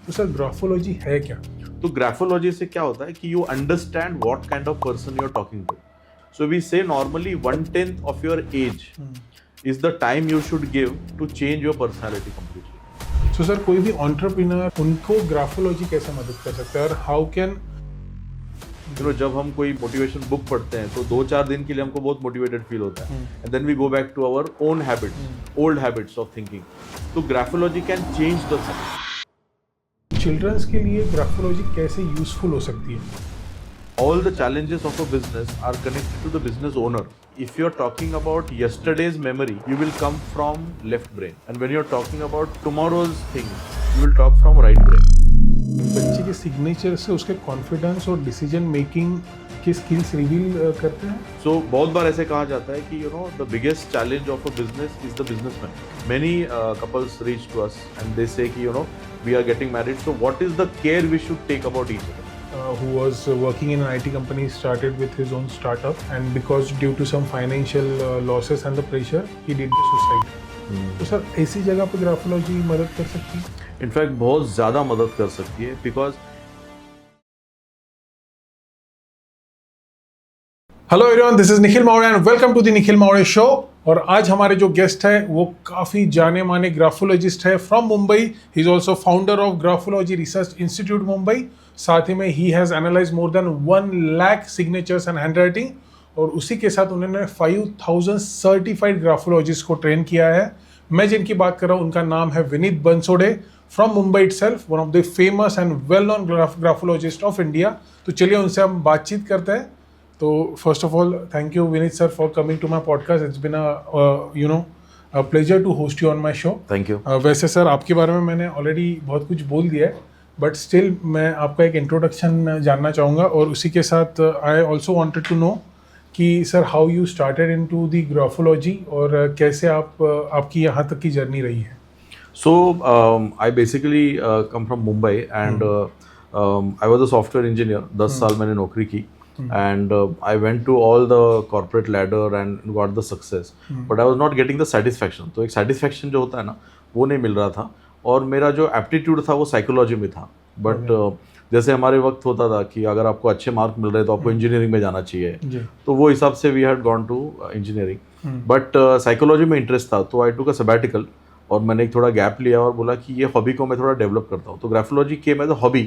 तो sir graphology है क्या? तो ग्राफोलॉजी से क्या होता है कि you understand what kind of person you are talking to. So we say normally 1/10 of your age is the time you should give to change your personality completely. So sir कोई भी entrepreneur उनको graphology कैसे मदद कर सकता है और how can जब हम कोई मोटिवेशन बुक पढ़ते हैं तो 2-4 दिन के लिए हमको बहुत मोटिवेटेड फील होता है and then we go back to our own habits, old habits of thinking. तो graphology can change the thing. Children's के लिए ग्राफोलॉजी कैसे यूजफुल हो सकती है? All the challenges of a business are connected to the business owner. If you're talking about yesterday's memory, you will come from left brain. And when you're talking about tomorrow's things, you will talk from right brain. बच्चे के signature से उसके confidence और decision making के skills reveal करते हैं. So बहुत बार ऐसे कहा जाता है कि the biggest challenge of a business is the businessman. Many couples reach to us and they say कि we are getting married. So what is the care we should take about each other? Who was working in an IT company started with his own startup and because due to some financial losses and the pressure he did the suicide. तो sir ऐसी जगह पे graphology मदद कर सकती है? In fact बहुत ज़्यादा मदद कर सकती है because hello everyone, this is Nikhil Mawade and welcome to the Nikhil Mawade show. और आज हमारे जो गेस्ट है वो काफ़ी जाने माने ग्राफोलॉजिस्ट है from Mumbai. He is also founder of graphology research institute Mumbai. साथ ही में he has analyse more than 1 lakh signatures and hand writing और उसी के साथ उन्होंने 5000 सर्टिफाइड ग्राफोलॉजिस्ट को ट्रेन किया है. मैं जिनकी बात कर रहा हूँ उनका नाम है Vineet Bansode from Mumbai itself, one of the famous and well known graphologist of India. तो चलिए उनसे हम बातचीत करते हैं. तो first of all thank you Vineet sir for coming to my podcast. It's been a pleasure to host you on my show. Thank you. वैसे sir आपके बारे में मैंने ऑलरेडी बहुत कुछ बोल दिया है बट स्टिल मैं आपका एक इंट्रोडक्शन जानना चाहूँगा और उसी के साथ I also wanted to know कि sir how you started into the graphology और कैसे आपकी यहाँ तक की जर्नी रही है. So I basically come from Mumbai and I was a software engineer. 10 साल मैंने नौकरी की and I went to all the corporate ladder and got the success. But I was not getting the satisfaction. तो एक satisfaction जो होता है ना वो नहीं मिल रहा था और मेरा जो aptitude था वो साइकोलॉजी में था. बट जैसे हमारे वक्त होता था कि अगर आपको अच्छे मार्क मिल रहे तो आपको इंजीनियरिंग में जाना चाहिए तो वो हिसाब से we had gone to engineering. But psychology में इंटरेस्ट था तो आई टुक अ सबैटिकल और मैंने एक थोड़ा गैप लिया और बोला कि ये हॉबी को मैं थोड़ा डेवलप करता हूँ. तो graphology came as a hobby.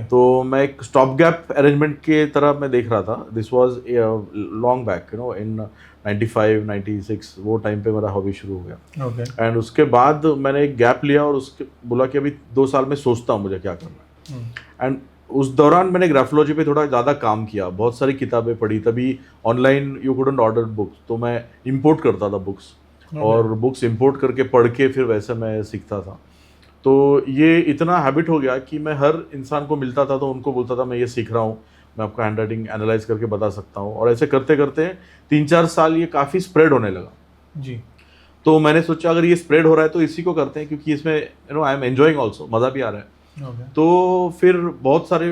तो मैं एक स्टॉप गैप अरेंजमेंट के तरह मैं देख रहा था. This was long back in 95 96 वो टाइम पे मेरा हॉबी शुरू हो गया. एंड उसके बाद मैंने एक गैप लिया और उसके बोला कि अभी 2 साल में सोचता हूँ मुझे क्या करना है. एंड उस दौरान मैंने ग्राफोलॉजी पे थोड़ा ज़्यादा काम किया, बहुत सारी किताबें पढ़ी. तभी online you couldn't order books तो मैं इम्पोर्ट करता था बुक्स और बुक्स इंपोर्ट करके पढ़ के फिर वैसे मैं सीखता था. तो ये इतना हैबिट हो गया कि मैं हर इंसान को मिलता था तो उनको बोलता था मैं ये सीख रहा हूँ, मैं आपका हैंड राइटिंग एनालाइज करके बता सकता हूँ. और ऐसे करते करते 3-4 साल ये काफ़ी स्प्रेड होने लगा जी. तो मैंने सोचा अगर ये स्प्रेड हो रहा है तो इसी को करते हैं क्योंकि इसमें आई एम एंजॉइंग ऑल्सो, मज़ा भी आ रहा है. तो फिर बहुत सारे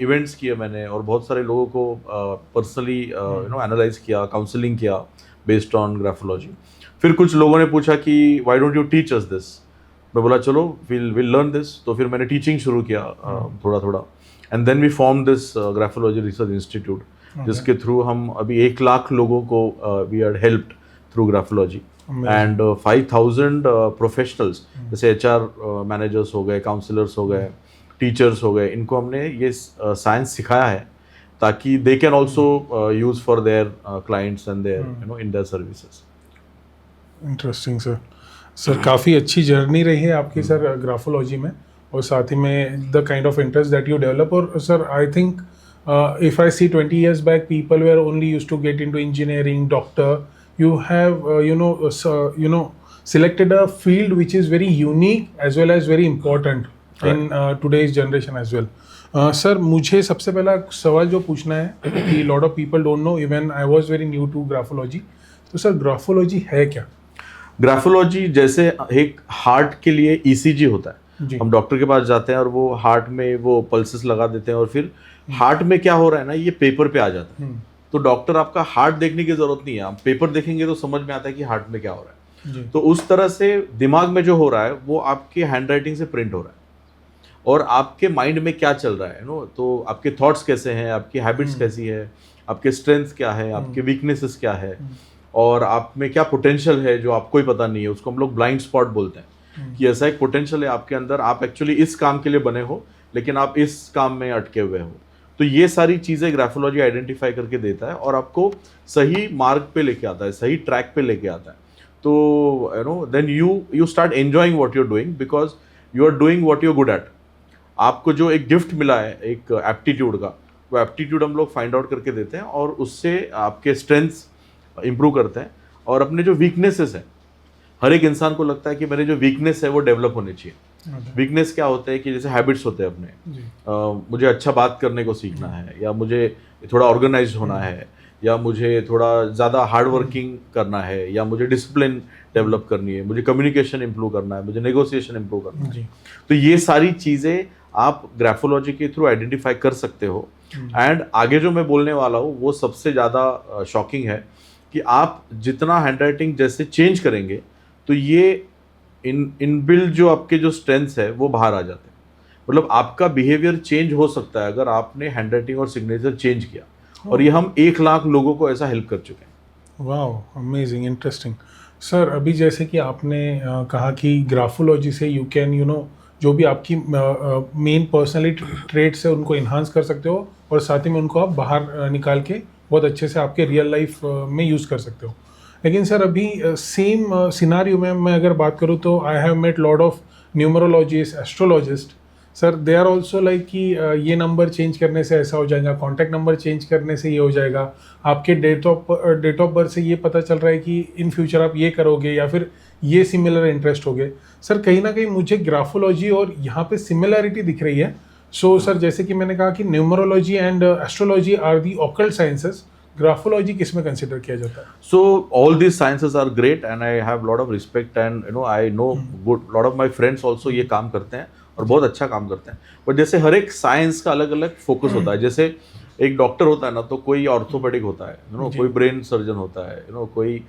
इवेंट्स किए मैंने और बहुत सारे लोगों को पर्सनली एनालाइज किया, काउंसलिंग किया बेस्ड ऑन ग्राफोलॉजी. फिर कुछ लोगों ने पूछा कि why don't you teach us this. मैं बोला चलो विल लर्न दिस. तो फिर मैंने टीचिंग शुरू किया थोड़ा थोड़ा and then we form this graphology research institute जिसके थ्रू हम अभी 1 लाख लोगों को we are helped through graphology and 5000 professionals जैसे HR मैनेजर्स हो गए, काउंसलर्स हो गए, टीचर्स हो गए, इनको हमने ये साइंस सिखाया है ताकि they can also use for their clients and their in their services. Interesting sir काफ़ी अच्छी जर्नी रही है आपकी सर ग्राफोलॉजी में और साथ ही में the kind of interest that you develop. और sir I think if I see 20 years back people were only used to get into engineering, doctor. You have selected a field which is very unique as well as very important in today's generation as well. Sir मुझे सबसे पहला सवाल जो पूछना है कि lot of people don't know, even I was very new to graphology. तो sir graphology है क्या? ग्राफोलॉजी जैसे एक हार्ट के लिए ECG होता है, हम डॉक्टर के पास जाते हैं और वो हार्ट में वो पल्सेस लगा देते हैं और फिर हार्ट में क्या हो रहा है ना ये पेपर पे आ जाता है. तो डॉक्टर आपका हार्ट देखने की जरूरत नहीं है, आप पेपर देखेंगे तो समझ में आता है कि हार्ट में क्या हो रहा है. तो उस तरह से दिमाग में जो हो रहा है वो आपके हैंड राइटिंग से प्रिंट हो रहा है. और आपके माइंड में क्या चल रहा है, नो, तो आपके थॉट्स कैसे हैं, आपकी हैबिट्स कैसी है, आपके स्ट्रेंथ्स क्या है, आपके वीकनेसेस क्या है, और आप में क्या पोटेंशियल है जो आपको ही पता नहीं है, उसको हम लोग ब्लाइंड स्पॉट बोलते हैं कि ऐसा एक पोटेंशियल है आपके अंदर, आप एक्चुअली इस काम के लिए बने हो लेकिन आप इस काम में अटके हुए हो। तो ये सारी चीज़ें ग्राफोलॉजी आइडेंटिफाई करके देता है और आपको सही मार्ग पे लेके आता है, सही ट्रैक पे लेके आता है। तो you know then you start enjoying what you are doing because you are doing what you are good at. आपको जो एक गिफ्ट मिला है एक एप्टीट्यूड का, वो एप्टीट्यूड हम लोग फाइंड आउट करके देते हैं और उससे आपके स्ट्रेंथ्स इंप्रूव करते हैं। और अपने जो वीकनेसेस हैं, हर एक इंसान को लगता है कि मेरे जो वीकनेस है वो डेवलप होने चाहिए। वीकनेस क्या होता है कि जैसे हैबिट्स होते हैं अपने, मुझे अच्छा बात करने को सीखना है, या मुझे थोड़ा ऑर्गेनाइज होना है, या मुझे थोड़ा ज़्यादा हार्ड वर्किंग करना है, या मुझे डिसिप्लिन डेवलप करनी है, मुझे कम्युनिकेशन इंप्रूव करना है, मुझे नेगोशिएशन इंप्रूव करना है। तो ये सारी चीज़ें आप ग्राफोलॉजी के थ्रू आइडेंटिफाई कर सकते हो। एंड आगे जो मैं बोलने वाला हूँ वो सबसे ज़्यादा शॉकिंग है कि आप जितना हैंडराइटिंग जैसे चेंज करेंगे तो ये इनबिल्ड जो आपके जो स्ट्रेंथ्स है वो बाहर आ जाते हैं। मतलब आपका बिहेवियर चेंज हो सकता है अगर आपने हैंडराइटिंग और सिग्नेचर चेंज किया, और ये हम 1 लाख लोगों को ऐसा हेल्प कर चुके हैं। Wow, amazing, interesting. सर, अभी जैसे कि आपने कहा कि ग्राफोलॉजी से यू कैन जो भी आपकी मेन पर्सनैलिटी ट्रेट्स है उनको इन्हांस कर सकते हो, और साथ ही में उनको आप बाहर निकाल के बहुत अच्छे से आपके रियल लाइफ में यूज़ कर सकते हो। लेकिन सर, अभी सेम सिनारियो में मैं अगर बात करूँ तो I have met lot of numerologist, astrologist. Sir, they are also like कि ये नंबर चेंज करने से ऐसा हो जाएगा, कॉन्टैक्ट नंबर चेंज करने से ये हो जाएगा, आपके डेट ऑफ बर्थ से ये पता चल रहा है कि इन फ्यूचर आप ये करोगे, या फिर ये सिमिलर इंटरेस्ट हो गए। सर, कहीं ना कहीं मुझे ग्राफोलॉजी और यहाँ पे सिमिलैरिटी दिख रही है। सो सर, जैसे कि मैंने कहा कि numerology and astrology are the occult sciences, graphology किस में कंसिडर किया जाता है? So all these sciences are great and I have lot of respect and I know good lot of my friends also ये काम करते हैं और बहुत अच्छा काम करते हैं। बट जैसे हर एक साइंस का अलग अलग फोकस होता है। जैसे एक डॉक्टर होता है ना, तो कोई ऑर्थोपेडिक होता है, कोई ब्रेन सर्जन होता है, कोई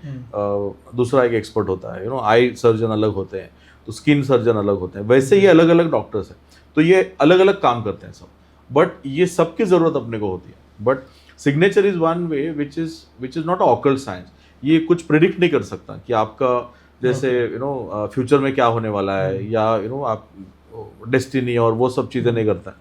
दूसरा एक एक्सपर्ट होता है, आई सर्जन अलग होते हैं, तो स्किन सर्जन अलग होते हैं। वैसे ये अलग अलग डॉक्टर्स हैं, तो ये अलग अलग काम करते हैं सब, बट ये सबकी जरूरत अपने को होती है। But signature is one way which is not occult science. ये कुछ प्रिडिक्ट नहीं कर सकता कि आपका जैसे फ्यूचर में क्या होने वाला है, या आप डेस्टिनी और वो सब चीज़ें नहीं करता।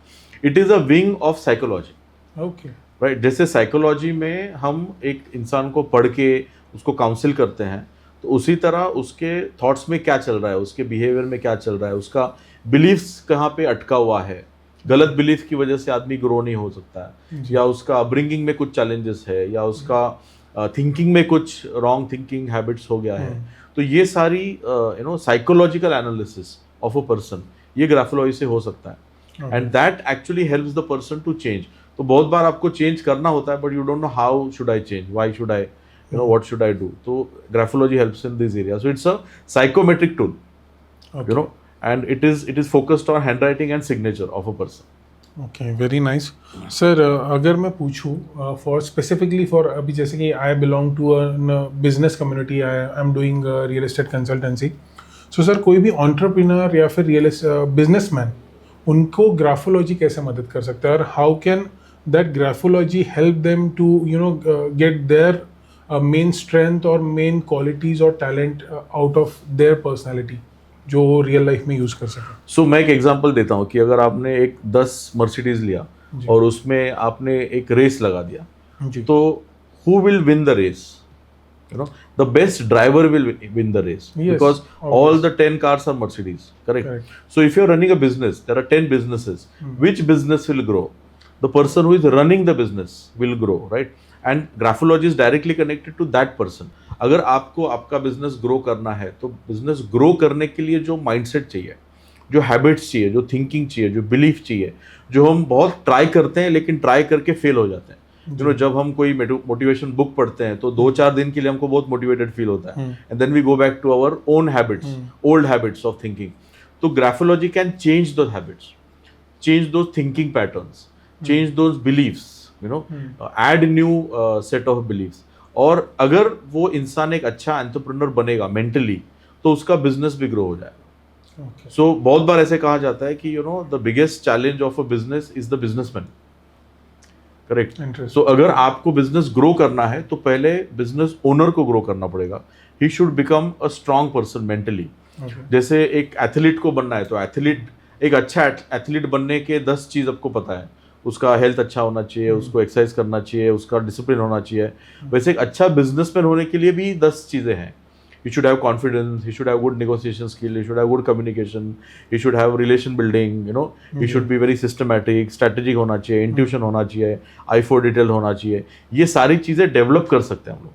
It is a wing of psychology. Okay, right. जैसे साइकोलॉजी में हम एक इंसान को पढ़ के उसको काउंसिल करते हैं, तो उसी तरह उसके थॉट्स में क्या चल रहा है, उसके बिहेवियर में क्या चल रहा है, उसका बिलीफ्स कहाँ पे अटका हुआ है, गलत बिलीफ की वजह से आदमी ग्रो नहीं हो सकता है, या उसका अपब्रिंगिंग में कुछ चैलेंजेस है, या उसका थिंकिंग में कुछ रॉन्ग थिंकिंग हैबिट्स हो गया है। तो ये सारी psychological analysis of a person ये ग्राफोलॉजी से हो सकता है। And that actually helps the person to change. तो बहुत बार आपको चेंज करना होता है, but you don't know how should I change, why should I, what should I do. तो graphology helps in this area. So it's a psychometric tool, and it is focused on handwriting and signature of a person. Okay, very nice. Sir, अगर मैं पूछूँ for specifically for, अभी जैसे कि I belong to a business community, I am doing real estate consultancy. So sir, कोई भी entrepreneur या फिर बिजनेसमैन, उनको ग्राफोलॉजी कैसे मदद कर सकता है, और how can that graphology help them to get their main strength और मेन क्वालिटीज और talent out of their personality, जो रियल लाइफ में यूज कर सके? सो मैं एक एग्जांपल देता हूँ कि अगर आपने एक 10 मर्सिडीज लिया और उसमें आपने एक रेस लगा दिया, तो who will win the race? The best driver will win the race, because all the 10 cars are Mercedes, correct? So if you're running a business, there are 10 businesses. Which business will grow? The person who is running the business will grow, right? And graphology is directly connected to that person. अगर आपको आपका business grow करना है, तो business grow करने के लिए जो माइंडसेट चाहिए, जो हैबिट्स चाहिए, जो थिंकिंग चाहिए, जो बिलीफ चाहिए, जो हम बहुत ट्राई करते हैं लेकिन ट्राई करके फेल हो जाते हैं। जब हम कोई मोटिवेशन बुक पढ़ते हैं तो 2-4 दिन के लिए हमको बहुत मोटिवेटेड फील होता है, and then we go back to our own habits, old habits of thinking. तो graphology can change those habits, change those thinking patterns, change those beliefs, add new set of beliefs. और अगर वो इंसान एक अच्छा entrepreneur बनेगा mentally, तो उसका बिजनेस भी ग्रो हो जाएगा। Okay. सो बहुत बार ऐसे कहा जाता है कि the biggest challenge of a business is the businessman, correct. Interesting. सो अगर आपको बिजनेस ग्रो करना है तो पहले बिजनेस ओनर को ग्रो करना पड़ेगा। He should become a strong person mentally. Okay. जैसे एक एथलीट को बनना है तो एथलीट, एक अच्छा एथलीट बनने के 10 चीज़ आपको पता है। उसका हेल्थ अच्छा होना चाहिए, उसको एक्सरसाइज करना चाहिए, उसका डिसिप्लिन होना चाहिए। वैसे एक अच्छा बिजनेसमैन होने के लिए भी 10 चीज़ें हैं। He should have confidence, he should have good negotiation skill, he should have good communication, he should have relation building, he should be very systematic, strategic होना चाहिए, intuition होना चाहिए, eye for detail होना चाहिए। ये सारी चीज़ें डेवलप कर सकते हैं हम लोग,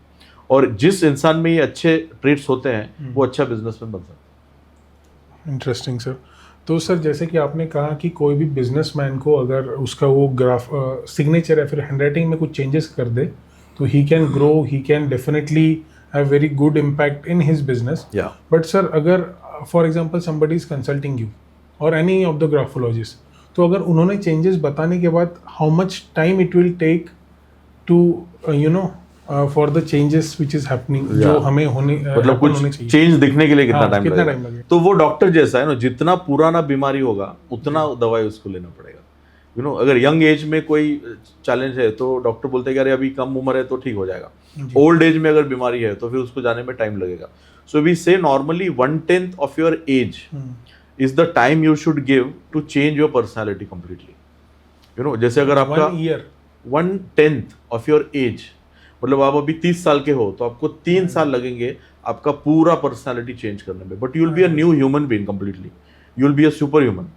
और जिस इंसान में ये अच्छे ट्रेट्स होते हैं वो अच्छा बिजनेसमैन बन सकता है। Interesting sir. तो सर जैसे कि आपने कहा कि कोई भी बिजनेसमैन को अगर उसका वो ग्राफ सिग्नेचर या फिर हैंडराइटिंग में कुछ चेंजेस कर दे तो he can grow, he can definitely have very good impact in his business. Yeah. But sir अगर for example somebody is consulting you और एनी ऑफ द ग्राफोलॉजिस्ट, तो अगर उन्होंने चेंजेस बताने के बाद how much time it will take to for the changes which is happening, जो Yeah. हमें होने मतलब होने कुछ चाहिए। चेंज दिखने के लिए कितना हाँ, टाइम कितना लगेगा? time लगेगा? तो वो डॉक्टर जैसा है ना, जितना पुराना बीमारी होगा उतना दवाई उसको लेना पड़ेगा। अगर यंग एज में कोई चैलेंज है तो डॉक्टर बोलते हैं कि अरे अभी कम उम्र है तो ठीक हो जाएगा। ओल्ड एज में अगर बीमारी है तो फिर उसको जाने में टाइम लगेगा। So we say normally 1/10 of your age is the time you should give to change your personality completely. जैसे अगर आपका 1 year 1/10 ऑफ योर एज, मतलब आप अभी 30 साल के हो तो आपको 3 साल लगेंगे आपका पूरा पर्सनालिटी चेंज करने में, but you will be a new human being completely, you will be a super human.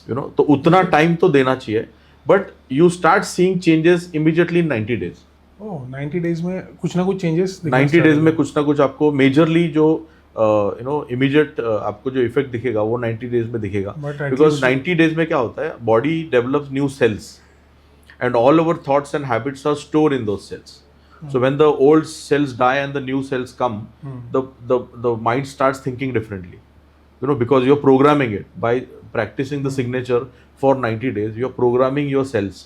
तो उतना टाइम तो देना चाहिए, but you start seeing changes immediately in 90 days. Oh 90 days में कुछ ना कुछ चेंजेस 90 डेज में कुछ ना कुछ आपको मेजरली जो इमीडिएट आपको जो इफेक्ट दिखेगा वो 90 डेज में दिखेगा। But at because least- 90 days में क्या होता है, body develops new sales and all our thoughts and habits are stored in those cells. So when the old cells die and the new cells come, the mind starts thinking differently. Because you're programming it by practicing the signature for 90 days. You're programming your cells,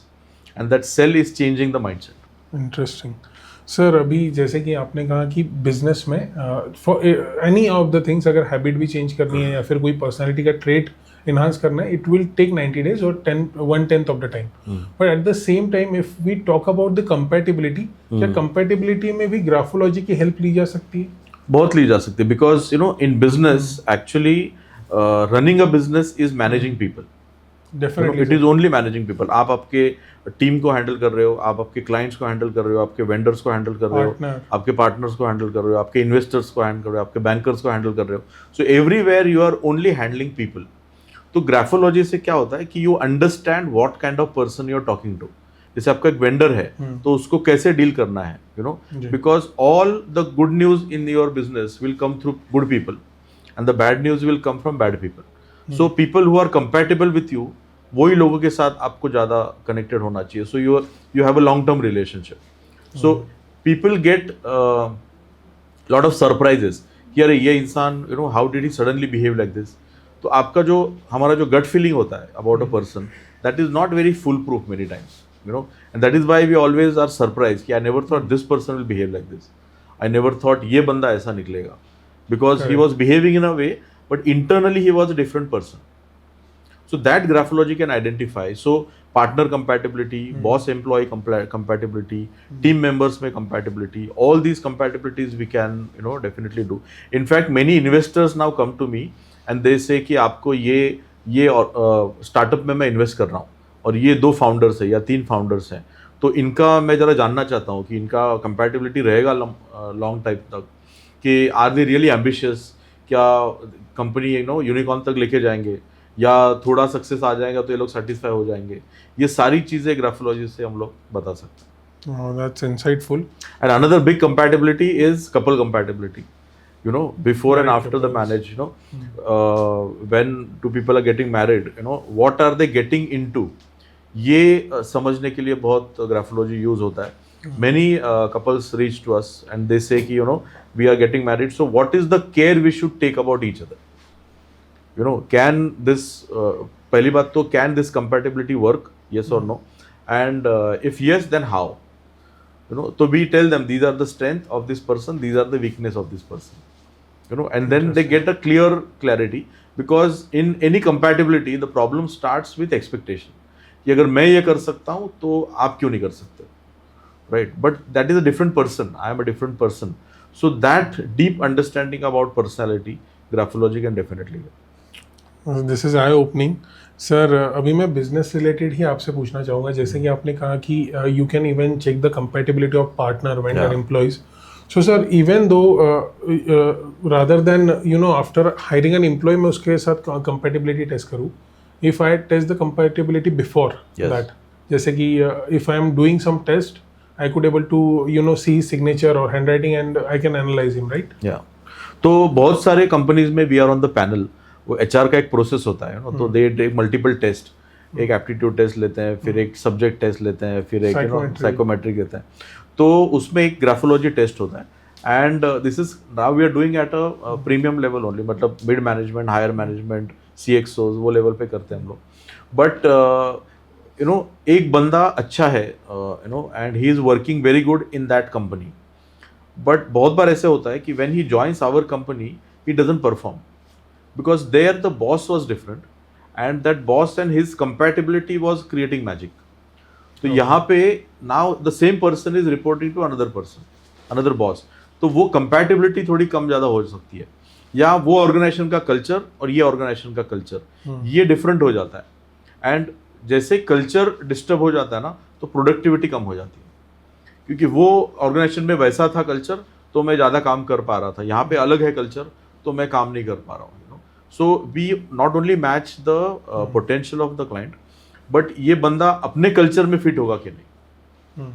and that cell is changing the mindset. Interesting sir. अभी जैसे कि आपने कहा कि business में for any of the things अगर habit भी change करनी है या फिर कोई पर्सनालिटी का ट्रेट इन्हांस करना है, इट विल टेक 90 डेज और 1/10 of the time. But at the same time if we talk about the compatibility, क्या कंपैटिबिलिटी में भी ग्राफोलॉजी की हेल्प ली जा सकती है? बहुत ली जा सकती है, because in business actually running a business is managing people. Definitely it is only managing people. आप आपके टीम को हैंडल कर रहे हो, आप आपके क्लाइंट्स को हैंडल कर रहे हो, आपके वेंडर्स को हैंडल कर रहे हो, Partner. आपके पार्टनर्स को हैंडल कर रहे हो, आपके इन्वेस्टर्स को हैंडल कर रहे हो, आपके बैंकर्स को हैंडल कर रहे हो। So everywhere you are only handling people. तो ग्राफोलॉजी से क्या होता है कि you understand what kind of person you are talking to. जैसे आपका एक वेंडर है तो उसको कैसे डील करना है, जी। Because all the good news in your business will come through good people and the bad news will come from bad people. So people who are compatible with you, वही लोगों के साथ आपको ज़्यादा कनेक्टेड होना चाहिए। So you have a long term relationship. So people get lot of surprises कि अरे ये इंसान how did he suddenly behave like this. तो आपका जो हमारा जो गट फीलिंग होता है about a person, that is not very foolproof many times, and that is why we always are surprise कि I never thought this person will behave like this, I never thought ये बंदा ऐसा निकलेगा, because he was behaving in a way but internally he was a different person. So that graphology can identify. So partner compatibility, boss employee compatibility, team members में compatibility, all these compatibilities we can definitely do. In fact, many investors now come to me and they say कि आपको ये startup में मैं invest कर रहा हूँ और ये 2 founders है या 3 founders हैं, तो इनका मैं ज़रा जानना चाहता हूँ कि इनका compatibility रहेगा long time तक, कि are they really ambitious, क्या कंपनी यूनिकॉर्न तक लेके जाएंगे या थोड़ा सक्सेस आ जाएगा तो ये लोग सेटिस्फाई हो जाएंगे. ये सारी चीज़ें ग्राफोलॉजी से हम लोग बता सकते हैं. That's insightful. And another big compatibility is couple compatibility. Before and Married after the couples. marriage, when two people are getting married, what are they getting into? ये समझने के लिए बहुत ग्राफोलॉजी यूज होता है. Many couples reach to us and they say कि we are getting married, so what is the care we should take about each other? Can this पहली बात तो can this compatibility work, yes or no, and if yes then how? So we tell them these are the strength of this person, these are the weakness of this person. and then they get a clear clarity, because in any compatibility the problem starts with expectation कि अगर मैं ये कर सकता हूँ तो आप क्यों नहीं कर सकते, right? But that is a different person, I am a different person, so that deep understanding about personality graphology can definitely get. This is I opening sir. अभी मैं बिजनेस रिलेटेड ही आपसे पूछना चाहूँगा, जैसे कि आपने कहा कि you can even check the compatibility of partner vendor Yeah. Employees. So sir even though rather than after hiring an employee मैं उसके साथ कंपैटिबिलिटी टेस्ट करूँ, if I test the compatibility before Yes. That, जैसे कि if I am doing some test I could able to see signature और handwriting and I can analyse him, right? या तो बहुत सारे कंपनीज में we are on the panel, वो HR का एक प्रोसेस होता है ना, तो दे टेक मल्टीपल टेस्ट, एक एप्टीट्यूड टेस्ट लेते हैं, फिर एक सब्जेक्ट टेस्ट लेते हैं, फिर एक साइकोमेट्रिक लेते हैं, तो उसमें एक ग्राफोलॉजी टेस्ट होता है। And this is now we are doing at a premium level only, मतलब mid management, higher management, CXOs वो लेवल पे करते हैं हम लोग। बट एक बंदा अच्छा है and he is working very good in that company, but बहुत बार ऐसे होता है कि when he joins our company he doesn't perform, because there the boss was different and that boss and his compatibility was creating magic. तो यहाँ पे now the same person is reporting to another person, another boss, तो वो compatibility थोड़ी कम ज़्यादा हो सकती है, या वो ऑर्गेनाइजेशन का कल्चर और ये ऑर्गेनाइजेशन का कल्चर ये डिफरेंट हो जाता है। एंड जैसे कल्चर डिस्टर्ब हो जाता है ना, तो प्रोडक्टिविटी कम हो जाती है, क्योंकि वो ऑर्गेनाइजेशन में वैसा था कल्चर तो मैं ज़्यादा काम कर पा रहा था, यहाँ पे अलग है कल्चर तो मैं काम नहीं कर पा रहा हूँ। So we not only match the potential of the client, but ये बंदा अपने कल्चर में फिट होगा कि नहीं।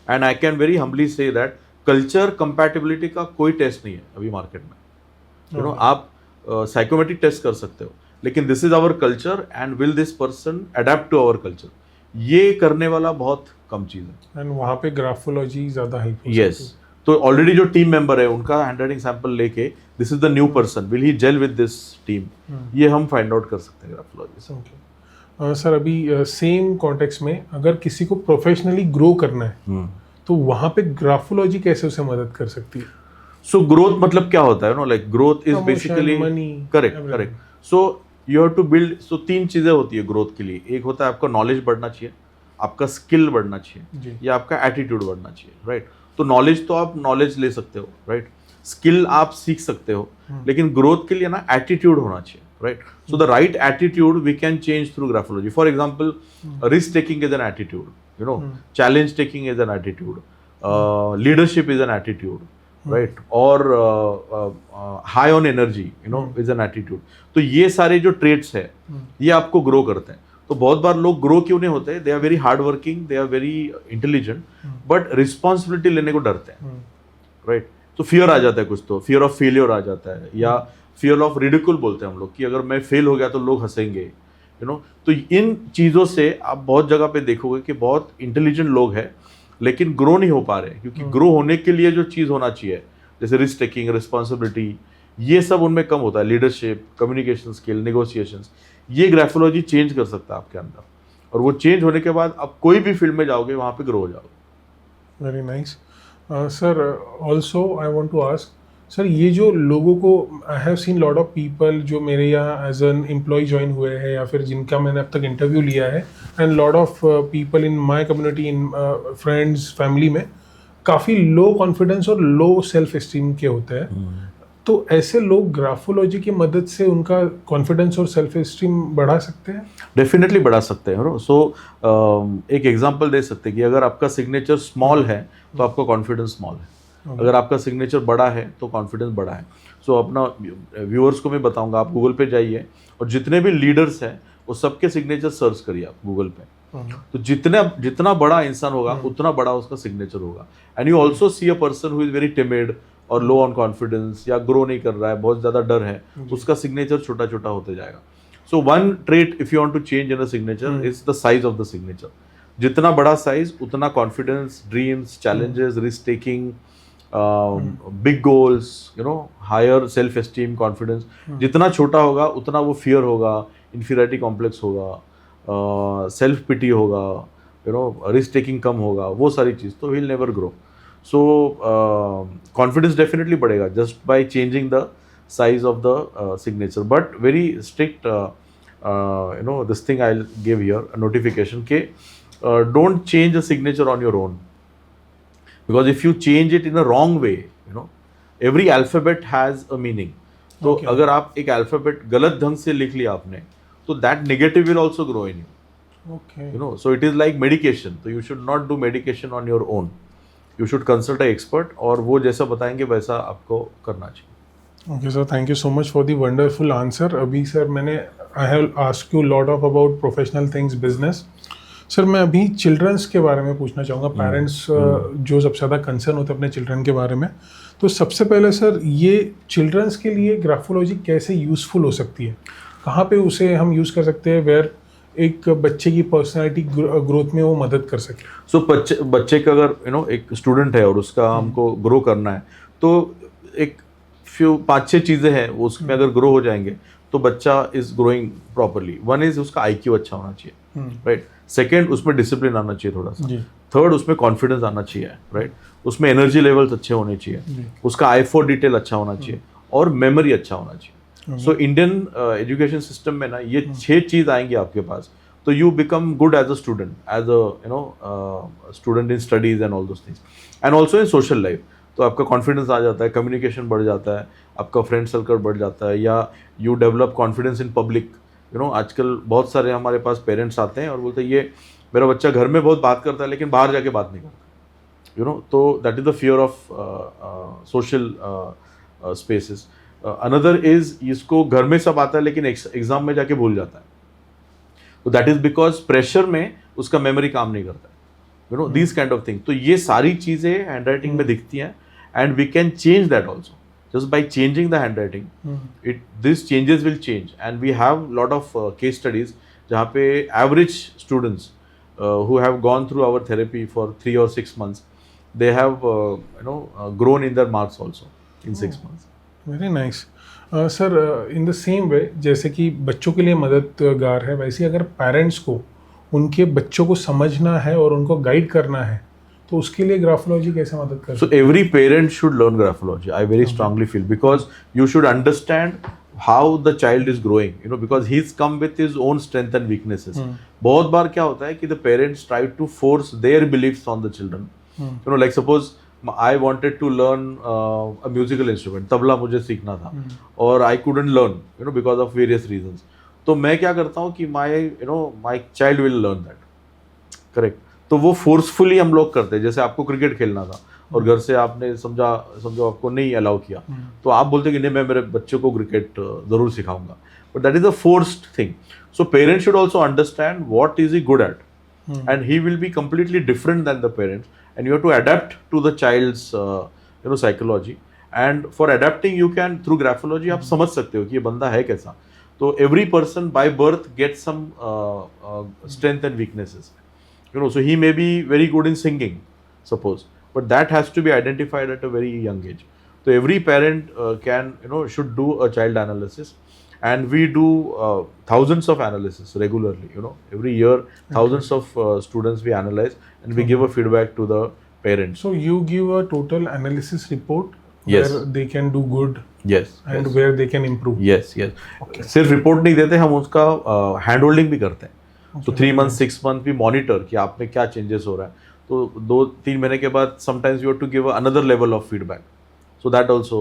And I can very humbly say that culture compatibility का कोई टेस्ट नहीं है अभी मार्केट में। आप साइकोमेट्रिक टेस्ट कर सकते हो, लेकिन this is our culture and will this person adept to our culture, ये करने वाला बहुत कम चीज़ है। एंड वहाँ पे ग्राफोलॉजी ज़्यादा हेल्प। यस, तो ऑलरेडी जो टीम मेंबर है उनका हैंडराइटिंग सैंपल लेके this is the new person, will he gel with this team, ये हम फाइंड आउट कर सकते हैं ग्राफोलॉजी से। सर अभी सेम कॉन्टेक्स्ट में अगर किसी को प्रोफेशनली ग्रो करना है तो वहाँ पे ग्राफोलॉजी कैसे उसे मदद कर सकती है? सो ग्रोथ मतलब क्या होता है, like growth is basically correct. So you have to build, so 3 चीजें होती है ग्रोथ के लिए। एक होता है आपका नॉलेज बढ़ना चाहिए, आपका स्किल बढ़ना चाहिए, या आपका एटीट्यूड बढ़ना चाहिए, राइट? तो नॉलेज तो आप नॉलेज ले सकते हो, राइट? स्किल आप सीख सकते हो, लेकिन ग्रोथ के लिए ना एटीट्यूड होना चाहिए, right? So the right attitude we can change through graphology. For example, risk taking is an attitude, challenge taking is an attitude, leadership is an attitude, right? और high on energy is an attitude. तो ये सारे जो traits है ये आपको grow करते हैं। तो बहुत बार लोग ग्रो क्यों नहीं होते? They are very hard working, they are very intelligent, but responsibility लेने को डरते हैं, राइट? तो फियर आ जाता है कुछ, तो फियर ऑफ फेलियर आ जाता है, या फियर ऑफ रिडिकुल बोलते हैं हम लोग कि अगर मैं फेल हो गया तो लोग हंसेंगे, तो इन चीज़ों से आप बहुत जगह पे देखोगे कि बहुत इंटेलिजेंट लोग हैं लेकिन ग्रो नहीं हो पा रहे, क्योंकि ग्रो होने के लिए जो चीज़ होना चाहिए जैसे रिस्क टेकिंग, रिस्पॉन्सिबिलिटी, ये सब उनमें कम होता है। लीडरशिप, कम्युनिकेशन स्किल, नेगोशिएशंस, ये ग्राफोलॉजी चेंज कर सकता है आपके अंदर, और वो चेंज होने के बाद आप कोई भी फील्ड में जाओगे वहाँ पे ग्रो हो जाओगे। Very nice sir. Also I want to ask sir, ये जो लोगों को I have seen lot of people जो मेरे यहाँ एज एन एम्प्लॉय ज्वाइन हुए हैं या फिर जिनका मैंने अब तक इंटरव्यू लिया है, and lot of people in my community, in friends, family में काफ़ी लो कॉन्फिडेंस और लो सेल्फ एस्टीम के होते हैं। तो ऐसे लोग ग्राफोलॉजी की मदद से उनका कॉन्फिडेंस और सेल्फ एस्टीम बढ़ा सकते हैं? डेफिनेटली बढ़ा सकते हैं। सो एक एग्जांपल दे सकते हैं कि अगर आपका सिग्नेचर स्मॉल है तो आपका कॉन्फिडेंस स्मॉल है, अगर आपका सिग्नेचर बड़ा है तो कॉन्फिडेंस बड़ा है। सो अपना व्यूअर्स को मैं बताऊंगा, आप गूगल पे जाइए और जितने भी लीडर्स हैं वो सबके सिग्नेचर सर्च करिए आप गूगल पे, तो जितना बड़ा इंसान होगा उतना बड़ा उसका सिग्नेचर होगा। And you also see a person who is very timid और लो ऑन कॉन्फिडेंस या ग्रो नहीं कर रहा है, बहुत ज़्यादा डर है, उसका सिग्नेचर छोटा छोटा होते जाएगा। So one trait if you want to change in a signature is the size of the signature. जितना बड़ा साइज उतना confidence, dreams, challenges, risk taking, big goals, higher self esteem, confidence. जितना छोटा होगा उतना वो फियर होगा, इन्फीरियरिटी कॉम्प्लेक्स होगा, सेल्फ पिटी होगा, रिस्क टेकिंग कम होगा, वो सारी चीज़, तो will never grow. So confidence definitely बढ़ेगा just by changing the size of the signature, but very strict this thing I'll give here, a notification ke don't change a signature on your own, because if you change it in a wrong way, every alphabet has a meaning. तो Okay. अगर आप एक alphabet गलत ढंग से लिख लिया आपने, तो that negative will also grow in you. Okay. So it is like medication. So you should not do medication on your own. You should consult a expert, और वो जैसा बताएंगे वैसा आपको करना चाहिए. Okay, sir. Thank you so much for the wonderful answer. अभी sir मैंने I have asked you lot of about professional things, business. Sir मैं अभी चिल्ड्रंस के बारे में पूछना चाहूँगा. पेरेंट्स जो सबसे ज़्यादा कंसर्न होते हैं अपने चिल्ड्रन के बारे में, तो सबसे पहले सर ये चिल्ड्रंस के लिए ग्राफोलॉजी कैसे यूज़फुल हो सकती है, कहाँ पे उसे हम यूज़ कर सकते हैं वेयर एक बच्चे की पर्सनालिटी ग्रोथ में वो मदद कर सके. सो बच्चे का अगर एक स्टूडेंट है और उसका हमको ग्रो करना है, तो एक 5-6 चीज़ें हैं, उसमें अगर ग्रो हो जाएंगे तो बच्चा is growing properly. One is उसका IQ अच्छा होना चाहिए, राइट. सेकेंड, उसमें डिसिप्लिन आना चाहिए थोड़ा सा. थर्ड, उसमें कॉन्फिडेंस आना चाहिए, राइट. उसमें एनर्जी लेवल्स अच्छे होने चाहिए, उसका I4 डिटेल अच्छा होना चाहिए, और मेमोरी अच्छा होना चाहिए. सो इंडियन एजुकेशन सिस्टम में ना ये 6 चीज़ आएंगी आपके पास, तो you become good as a student, as a student in studies and all those things, and also in social life. तो आपका कॉन्फिडेंस आ जाता है, कम्युनिकेशन बढ़ जाता है, आपका फ्रेंड सर्कल बढ़ जाता है, या you develop confidence in public. आजकल बहुत सारे हमारे पास पेरेंट्स आते हैं और बोलते हैं ये मेरा बच्चा घर में बहुत बात करता है लेकिन बाहर जाके बात नहीं करता. तो that is the fear of social spaces. Another is, इसको घर में सब आता है लेकिन एग्जाम में जाके भूल जाता है. तो दैट इज बिकॉज प्रेशर में उसका मेमोरी काम नहीं करता है. These kind of thing. तो ये सारी चीज़ें हैंड राइटिंग में दिखती हैं, and we can change that also. Just by changing the handwriting, these changes will change, and we have lot of case studies जहाँ पे average students who have gone through our therapy for 3 or 6 months, they have grown in their marks also in 6 months. Very nice. Sir in the same way जैसे कि बच्चों के लिए मददगार है, वैसे अगर पेरेंट्स को उनके बच्चों को समझना है और उनको गाइड करना है, तो उसके लिए ग्राफोलॉजी कैसे मदद कर So every parent should learn graphology. I very strongly feel, because you should understand how the child is growing, because he's come with his own strength and weaknesses. बहुत बार क्या होता है कि the parents try to force their beliefs on the children. Like suppose I wanted to learn a musical instrument, tabla मुझे सीखना था, और I couldn't learn, because of various reasons. तो मैं क्या करता हूँ कि my child will learn that, correct. तो वो फोर्सफुली हम लोग करते हैं. जैसे आपको क्रिकेट खेलना था और घर से आपने समझो आपको नहीं अलाउ किया, तो आप बोलते कि नहीं मैं मेरे बच्चों को क्रिकेट ज़रूर सिखाऊंगा, but that is a forced thing. So parents should also understand what is he good at, and he will be completely different than the parents, and you have to adapt to the child's psychology. And for adapting you can through graphology आप समझ सकते हो कि ये बंदा है कैसा. तो every person by birth get some strength and weaknesses. So he may be very good in singing, suppose, but that has to be identified at a very young age. So every parent should do a child analysis, and we do thousands of analysis regularly. Every year thousands of students we analyze, and we give a feedback to the parents. So you give a total analysis report Yes. where they can do good, Yes. and yes. where they can improve. Yes. सिर्फ report नहीं देते, हम उसका hand holding भी करते हैं. तो 3 months 6 months भी मॉनिटर कि आप में क्या चेंजेस हो रहा है. तो 2-3 महीने के बाद sometimes you have to give another level of feedback. So that also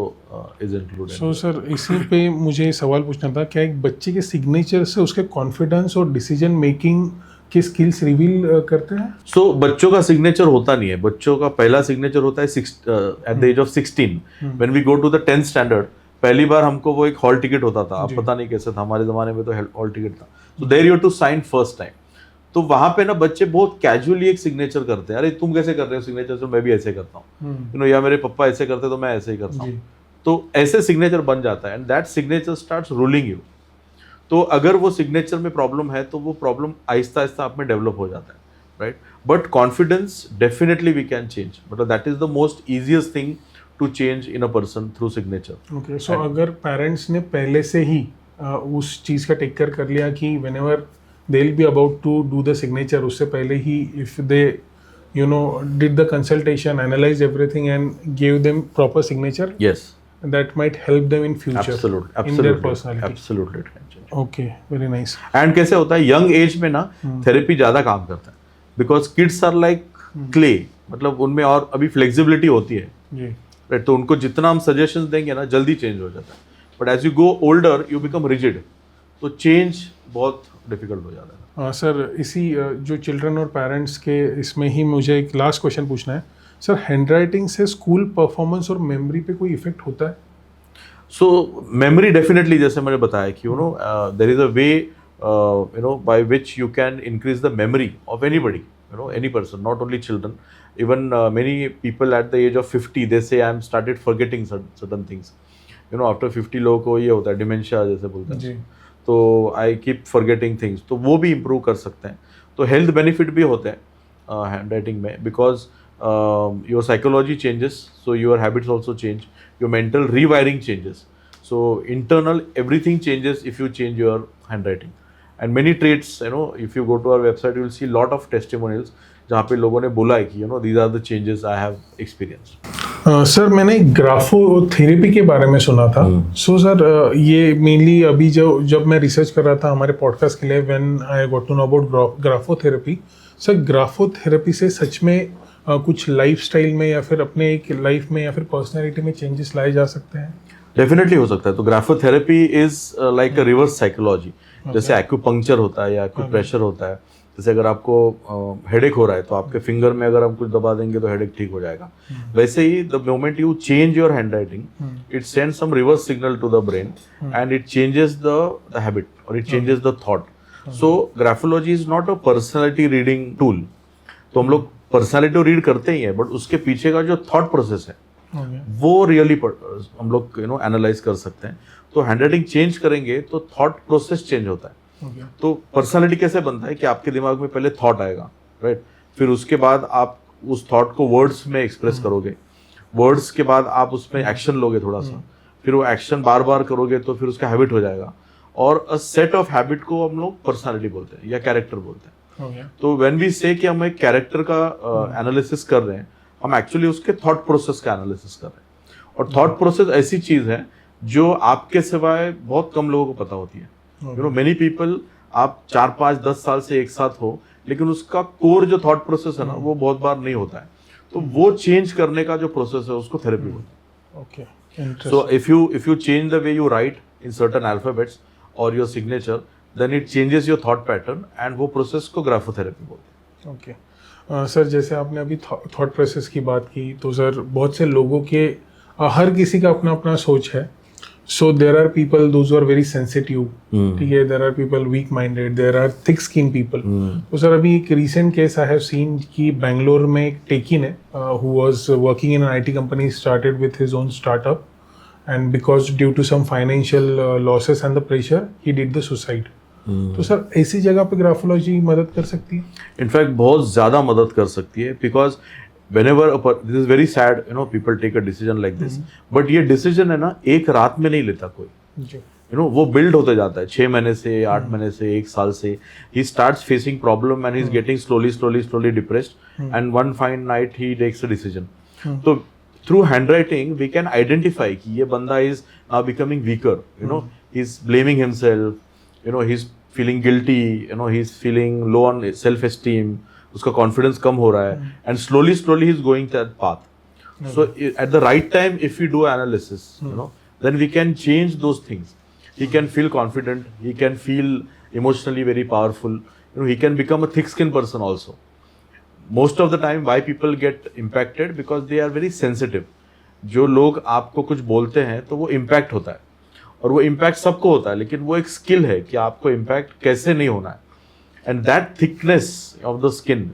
is included. So sir इसी पे मुझे सवाल पूछना था, क्या एक बच्चे के सिग्नेचर से उसके कॉन्फिडेंस और डिसीजन मेकिंग की स्किल्स रिवील करते हैं? सो बच्चों का सिग्नेचर होता नहीं है. बच्चों का पहला सिग्नेचर होता है at the age of 16. When we go to the 10th standard, पहली बार हमको वो एक हॉल टिकट होता था. अब पता नहीं कैसे था, हमारे ज़माने में तो हॉल टिकट था. So there you to sign first time. तो वहाँ पे ना बच्चे बहुत कैजुअली एक सिग्नेचर करते हैं. अरे तुम कैसे कर रहे हो सिग्नेचर? तो मैं भी ऐसे करता हूँ, या मेरे पापा ऐसे करते तो मैं ऐसे ही करता हूँ. तो ऐसे सिग्नेचर बन जाता है, and that signature starts ruling you. तो अगर वो सिग्नेचर में प्रॉब्लम है तो वो प्रॉब्लम आहिस्ता आहिस्ता आप में डेवलप हो जाता है, right. But confidence definitely we can change, but that is the most easiest thing to change in a person through signature. Okay. So अगर पेरेंट्स ने पहले से ही उस चीज़ का टेक केयर कर लिया कि whenever they will be about to do the signature, उससे पहले ही if they did the consultation, analyzed everything and gave them proper signature, yes that might help them in future in their personality. Absolutely it can change. Okay, very nice. And कैसे होता है young age में ना therapy ज्यादा काम करता है because kids are like clay, मतलब उनमें और अभी फ्लेक्सिबिलिटी होती है, जी राइट? तो उनको जितना हम सजेशंस देंगे ना जल्दी चेंज हो जाता है, but as you go older you become rigid, तो चेंज बहुत डिफिकल्ट हो जाता है। सर इसी जो चिल्ड्रन और पेरेंट्स के इसमें ही मुझे एक लास्ट क्वेश्चन पूछना है सर, हैंडराइटिंग से स्कूल परफॉर्मेंस और मेमोरी पे कोई इफेक्ट होता है? सो मेमोरी डेफिनेटली, जैसे मैंने बताया कि there is a way by which you can increase the memory of anybody, any person, not only children, even many people at the age of 50 they say I'm started forgetting certain things, after 50 लोगों को ये होता है dementia जैसे बोलते हैं, तो I keep forgetting things, तो वो भी इम्प्रूव कर सकते हैं। तो हेल्थ बेनिफिट भी होते हैं हैंड राइटिंग में, because your psychology changes, so your habits also change, your mental rewiring changes, so internal everything changes if you change your hand writing. And many traits, if you go to our website you will see lot of testimonials जहाँ पे लोगों ने बोला है कि these are the changes I have experienced. Sir मैंने graphotherapy के बारे में सुना था। सो सर ये मेनली अभी जब मैं रिसर्च कर रहा था हमारे पॉडकास्ट के लिए, when I got to know about graphotherapy, sir graphotherapy से सच में कुछ लाइफस्टाइल में या फिर अपने एक लाइफ में या फिर पर्सनैलिटी में चेंजेस लाए जा सकते हैं? डेफिनेटली हो सकता है। तो graphotherapy is like a reverse psychology, जैसे एक्यूपंक्चर होता है या एक्यूप्रेशर होता है। जैसे अगर आपको हेडेक हो रहा है तो आपके फिंगर में अगर हम कुछ दबा देंगे तो हेडेक ठीक हो जाएगा। वैसे ही the moment you change your hand writing, it sends some reverse signal to the brain and it changes the habit और it changes the thought. So graphology is not a personality reading tool. तो हम लोग personality तो read करते ही है, but उसके पीछे का जो थॉट प्रोसेस है वो रियली हम लोग एनालाइज कर सकते हैं। तो हैंड राइटिंग चेंज करेंगे तो थॉट प्रोसेस चेंज होता है। तो पर्सनालिटी कैसे बनता है कि आपके दिमाग में पहले थॉट आएगा, राइट? फिर उसके बाद आप उस थॉट को वर्ड्स में एक्सप्रेस करोगे, वर्ड्स के बाद आप उसमें एक्शन लोगे थोड़ा सा, फिर वो एक्शन बार बार करोगे तो फिर उसका हैबिट हो जाएगा, और अ सेट ऑफ हैबिट को हम लोग पर्सनालिटी बोलते हैं या कैरेक्टर बोलते हैं। तो व्हेन वी से कि हम एक कैरेक्टर का एनालिसिस कर रहे हैं, हम एक्चुअली उसके थॉट प्रोसेस का एनालिसिस कर रहे हैं। और थॉट प्रोसेस ऐसी चीज है जो आपके सिवाय बहुत कम लोगों को पता होती है। मेनी पीपल, आप 4, 5, 10 साल से एक साथ हो, लेकिन उसका कोर जो थॉट प्रोसेस है ना वो बहुत बार नहीं होता है। तो वो चेंज करने का जो प्रोसेस है उसको थेरेपी बोलते हैं। So if you change the way you write in certain alphabets और your signature, then it changes your thought pattern, and वो प्रोसेस को ग्राफोथेरेपी बोलते हैं। ओके सर, जैसे आपने अभी थॉट प्रोसेस की बात की, तो सर बहुत से लोगों के हर किसी का अपना अपना सोच है। So there are people those who are very sensitive, ठीक है, there are people weak minded, there are thick skinned people. तो सर अभी एक recent case I have seen कि बैंगलोर में एक टेकिन है who was working in an IT company, started with his own startup, and because due to some financial losses and the pressure he did the suicide. तो sir ऐसी जगह पे graphology मदद कर सकती है? इनफैक्ट बहुत ज़्यादा मदद कर सकती है, because whenever this is very sad, people take a decision like this, but ये decision है ना एक रात में नहीं लेता कोई, वो build होते जाता है 6 महीने से, 8 महीने से, 1 साल से। he starts facing problem and he's getting slowly depressed, and one fine night he takes a decision. तो through handwriting we can identify कि ये बंदा is now becoming weaker, he's blaming himself, he's feeling guilty, he's feeling low on self esteem, उसका confidence कम हो रहा है, and slowly he is going that path. So at the right time if you do analysis, then we can change those things. He can feel confident, he can feel emotionally very powerful, he can become a thick skin person also. Most of the time why people get impacted because they are very sensitive. जो लोग आपको कुछ बोलते हैं तो वो impact होता है, और वो इम्पैक्ट सबको होता है, लेकिन वो एक स्किल है कि आपको इम्पैक्ट कैसे नहीं होना है। And that thickness of the skin,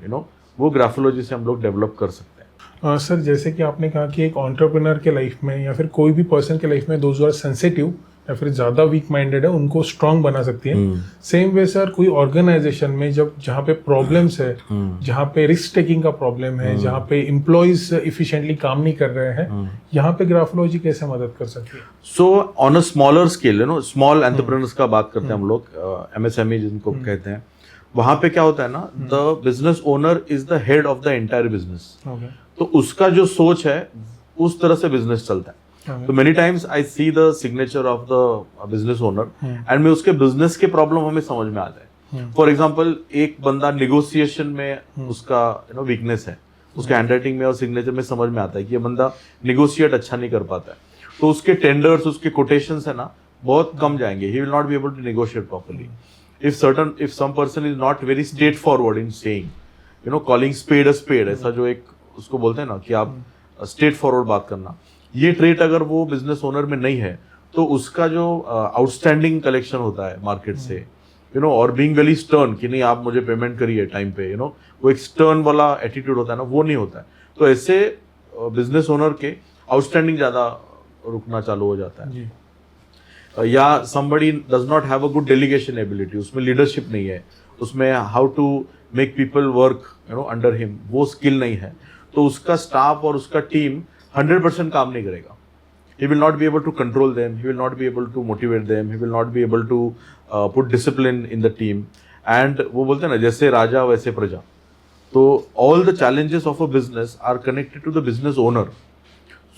वो ग्राफोलॉजी से हम लोग डेवलप कर सकते हैं। सर जैसे कि आपने कहा कि एक एंटरप्रेन्योर के लाइफ में या फिर कोई भी पर्सन के लाइफ में दोज आर सेंसिटिव या फिर ज़्यादा वीक माइंडेड है, उनको स्ट्रांग बना सकती है। सेम वे सर कोई ऑर्गेनाइजेशन में जहाँ पे प्रॉब्लम्स है, जहाँ पे रिस्क टेकिंग का प्रॉब्लम है, जहाँ पे एम्प्लॉयज इफिशिएंटली काम नहीं कर रहे हैं, यहाँ पे ग्राफोलॉजी कैसे मदद कर सकती है? So on a smaller scale, small entrepreneurs का बात करते हैं हम लोग, MSME जिनको कहते हैं, वहां पे क्या होता है ना, the business owner is the head of the entire business. तो उसका जो सोच है उस तरह से बिजनेस चलता है। तो many times I see the signature of the business owner and मैं उसके बिजनेस के प्रॉब्लम हमें समझ में आ जाए. फॉर एग्जाम्पल एक बंदा निगोसिएशन में उसका वीकनेस है, उसके हैंडराइटिंग में और सिग्नेचर में समझ में आता है कि ये बंदा निगोशिएट अच्छा नहीं कर पाता है, तो उसके टेंडर्स, उसके कोटेशंस है ना बहुत कम जाएंगे. He will not be able to negotiate properly. if some person is not very straightforward in saying, calling spade a spade, ऐसा जो एक उसको बोलते हैं ना कि आप स्ट्रेट फॉरवर्ड बात करना, ये ट्रेट अगर वो बिजनेस ओनर में नहीं है तो उसका जो आउटस्टैंडिंग कलेक्शन होता है मार्केट से, और बीइंग वेरी स्टर्न कि नहीं आप मुझे पेमेंट करिए टाइम पे, वो एक स्टर्न वाला एटीट्यूड होता है ना, वो नहीं होता है. तो ऐसे बिजनेस ओनर के आउटस्टैंडिंग ज्यादा रुकना चालू हो जाता है. या somebody does not have a good delegation ability, उसमें लीडरशिप नहीं है, उसमें how to make people work under him, वो स्किल नहीं है, तो उसका स्टाफ और उसका टीम 100% काम नहीं करेगा. he will not be able to control them, he will not be able to motivate them, he will not be able to put discipline in the team. and वो बोलते हैं ना जैसे राजा वैसे प्रजा, तो all the challenges of a business are connected to the business owner.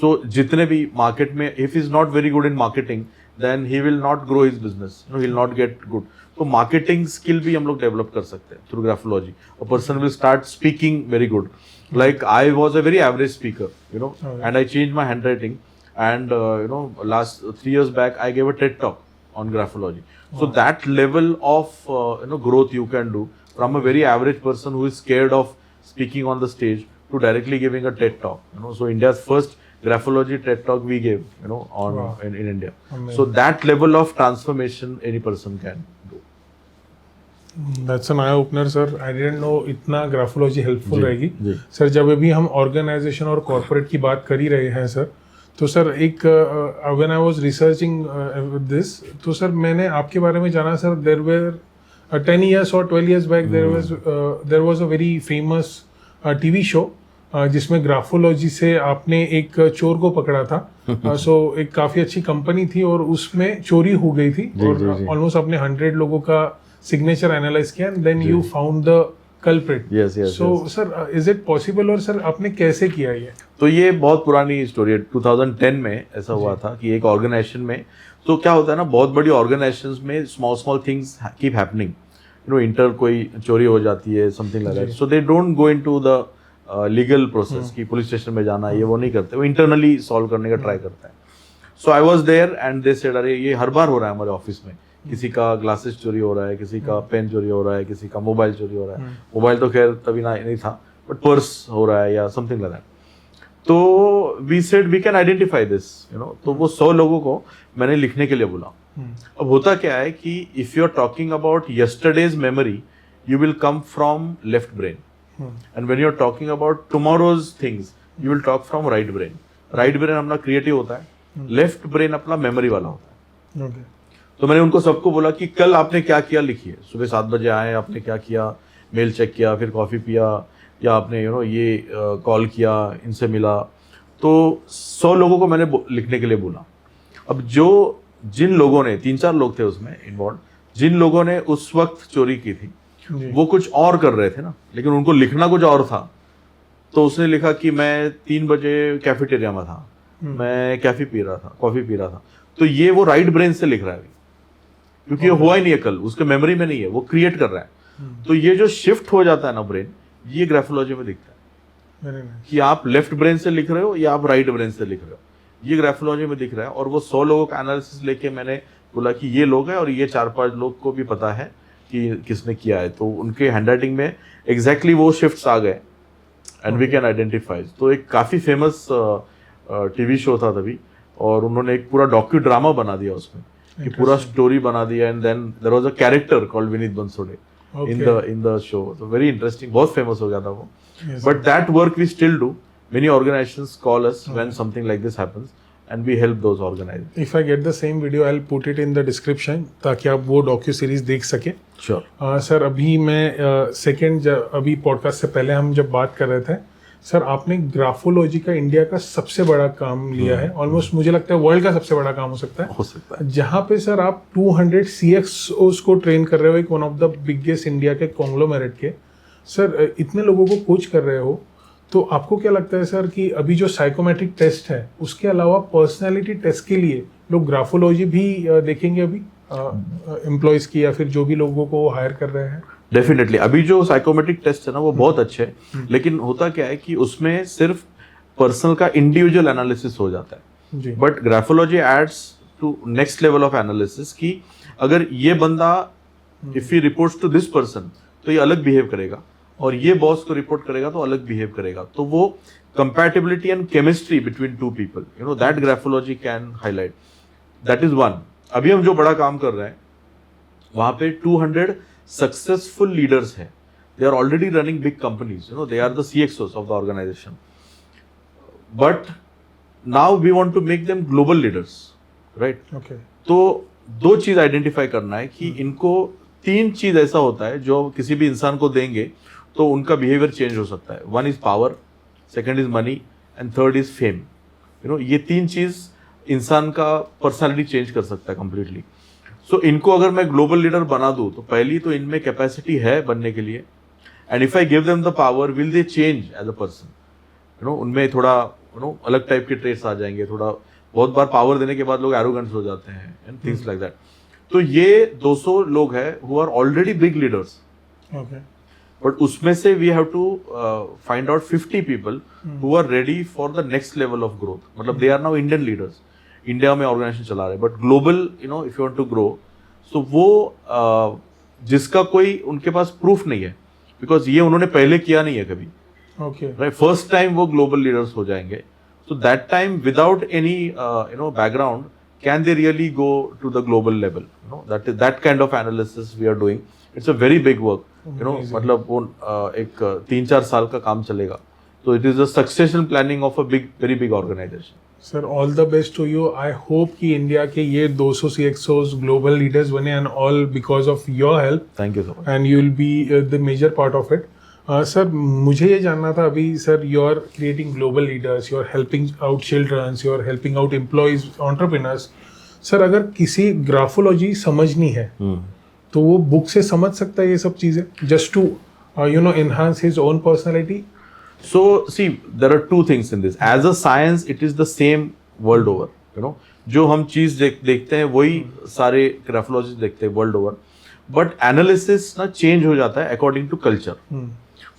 so जितने भी मार्केट में, if he is not very good in marketing, then he will not grow his business, he will not get good. तो marketing skill भी हम लोग develop कर सकते हैं through graphology. A person will start speaking very good. like I was a very average speaker, and I changed my handwriting, and last 3 years back I gave a TED talk on graphology. So that level of growth you can do from a very average person who is scared of speaking on the stage to directly giving a TED talk. So India's first graphology TED talk we gave, on in India. Amazing. So that level of transformation any person can do. That's an eye opener, sir. I didn't know इतना graphology helpful रहेगी. Sir जब अभी हम organisation और corporate की बात कर ही रहे हैं सर, तो सर एक when I was researching this, तो सर मैंने आपके बारे में जाना sir. There were 10 years or 12 years back there was a very famous TV show जिसमें ग्राफोलॉजी से आपने एक चोर को पकड़ा था. सो एक काफी अच्छी कंपनी थी और उसमें चोरी हो गई थी और ऑलमोस्ट आपने 100 लोगों का सिग्नेचर एनालाइज किया and then you found the culprit. So sir is it possible, और सर आपने कैसे किया ये? तो ये बहुत पुरानी स्टोरी है. 2010 में ऐसा हुआ था कि एक ऑर्गेनाइजेशन में, तो क्या होता है ना, बहुत बड़ी ऑर्गेनाइजेशंस में small things keep happening. Inter कोई चोरी हो जाती है, something like that. So they don't go into the legal process की पुलिस स्टेशन में जाना, ये वो नहीं करते, वो इंटरनली सॉल्व करने का ट्राई करते हैं. So I was there and they said अरे ये हर बार हो रहा है हमारे ऑफिस में, किसी का ग्लासेस चोरी हो रहा है, किसी का पेन चोरी हो रहा है, किसी का मोबाइल चोरी हो रहा है. मोबाइल तो खैर तभी नहीं था, बट पर्स हो रहा है या समथिंग लाइक दैट. तो we said we can identify this, तो वो 100 लोगों को मैंने लिखने के लिए बोला. अब होता क्या है कि if you are talking about yesterday's memory, you will come from left brain, and when you are talking about tomorrow's things, you will talk from right brain. right brain अपना क्रिएटिव होता है, लेफ्ट ब्रेन अपना memory वाला होता है. तो मैंने उनको सबको बोला कि कल आपने क्या किया लिखिए. सुबह 7 बजे आए, आपने क्या किया, मेल चेक किया, फिर कॉफी पिया, या आपने ये कॉल किया, इनसे मिला. तो 100 लोगों को मैंने लिखने के लिए बोला. अब जिन लोगों ने, 3-4 लोग थे उसमें इन्वॉल्व, जिन लोगों ने उस वक्त चोरी की थी वो कुछ और कर रहे थे ना, लेकिन उनको लिखना कुछ और था. तो उसने लिखा कि मैं 3 बजे कैफेटेरिया में था, मैं कॉफी पी रहा था. तो ये वो राइट ब्रेन से लिख रहा है क्योंकि ये हुआ ही नहीं है कल, उसके मेमोरी में नहीं है, वो क्रिएट कर रहा है. तो ये जो शिफ्ट हो जाता है ना ब्रेन, ये ग्राफोलॉजी में दिखता है कि आप लेफ्ट ब्रेन से लिख रहे हो या आप राइट ब्रेन से लिख रहे हो. ये ग्राफोलॉजी में दिख रहा है. और वो 100 लोगों का एनालिसिस लेके मैंने बोला कि ये लोग हैं और ये 4-5 लोग को भी पता है कि किसने किया है. तो उनके हैंडराइटिंग में एग्जैक्टली वो शिफ्ट्स आ गए एंड वी कैन आइडेंटिफाई. तो एक काफ़ी फेमस टीवी शो था तभी, और उन्होंने एक पूरा डॉक्यू ड्रामा बना दिया उसमें, कि पूरा स्टोरी बना दिया. And then there was a character called Vineet Bansode in the show. तो वेरी इंटरेस्टिंग, बहुत फेमस हो गया था वो. But that work we still do. Many organisations call us when something like this happens and we help those organizations. If I get the same video, I'll put it in the description ताकि आप वो docu series देख सके. Sure. Sir अभी मैं अभी podcast से पहले हम जब बात कर रहे थे सर, आपने ग्राफोलॉजी का इंडिया का सबसे बड़ा काम लिया है. ऑलमोस्ट मुझे लगता है वर्ल्ड का सबसे बड़ा काम हो सकता है. जहाँ पे सर आप 200 CXOs को ट्रेन कर रहे हो, एक one of the biggest India के कॉन्ग्लोमेरेट के. सर इतने लोगों को कोच कर रहे हो, तो आपको क्या लगता है सर कि अभी जो साइकोमेट्रिक टेस्ट है उसके अलावा पर्सनालिटी टेस्ट के लिए लोग ग्राफोलॉजी भी देखेंगे अभी एम्प्लॉयज की या फिर जो भी लोगों को हायर कर रहे हैं? डेफिनेटली अभी जो साइकोमेट्रिक टेस्ट है ना वो बहुत अच्छे है, लेकिन होता क्या है कि उसमें सिर्फ पर्सनल का इंडिविजुअल एनालिसिस हो जाता है। जी। But graphology adds to next level of analysis कि अगर ये बंदा if he reports to this person तो ये अलग बिहेव करेगा, और ये बॉस को रिपोर्ट करेगा तो अलग बिहेव करेगा। तो वो compatibility and chemistry between two people, you know, that graphology can highlight. That is one. अभी हम जो बड़ा काम कर रहे हैं वहां पे 200 सक्सेसफुल लीडर्स हैं। They are already running big companies, you know, they are the CXOs of the organisation. But now we want to make them global leaders, right? Okay. तो दो चीज आइडेंटिफाई करना है कि इनको 3 चीज ऐसा होता है जो किसी भी इंसान को देंगे तो उनका बिहेवियर चेंज हो सकता है। 1 is power, 2nd is money and 3rd is fame. You know, ये 3 चीज इंसान का पर्सनालिटी चेंज कर सकता है कंप्लीटली। सो इनको अगर मैं ग्लोबल लीडर बना दूं तो पहली तो इनमें कैपेसिटी है बनने के लिए, and if I give them the power will they change as a person. You know, उनमें थोड़ा अलग टाइप के ट्रेट्स आ जाएंगे। थोड़ा बहुत बार पावर देने के बाद लोग एरोगेंट हो जाते हैं एंड थिंग्स लाइक दैट। तो ये 200 लोग हैं who are already big leaders. Okay. But उसमें से we have to find out 50 people who are ready for the next level of growth. मतलब they are now Indian leaders, India में organization चला रहे, but global, you know, if you want to grow, so वो जिसका कोई उनके पास proof नहीं है, बिकॉज ये उन्होंने पहले किया नहीं है कभी, ओके, राइट? फर्स्ट टाइम वो ग्लोबल लीडर्स हो जाएंगे। So that time without any background can they really go to the global level? You know, that kind of analysis we are doing. It's a very big work. You know, मतलब वो एक 3-4 साल का काम चलेगा। So it is a succession planning of a very big organization. Sir, all the best to you. I hope कि India के ये 200 CXOs global leaders बने, and all because of your help. Thank you so much. And you will be the major part of it. Sir मुझे ये जानना था अभी sir, you are creating global leaders, you are helping out childrens, you are helping out employees, entrepreneurs. Sir अगर किसी graphology समझनी है तो वो बुक से समझ सकता है ये सब चीज़ें, just to you know enhance his own personality? So see, there are 2 things in this. As a science, it is the same world over. You know, जो हम चीज देखते हैं वही सारे ग्राफोलॉजिस्ट देखते हैं वर्ल्ड ओवर, बट एनालिसिस ना चेंज हो जाता है according to culture.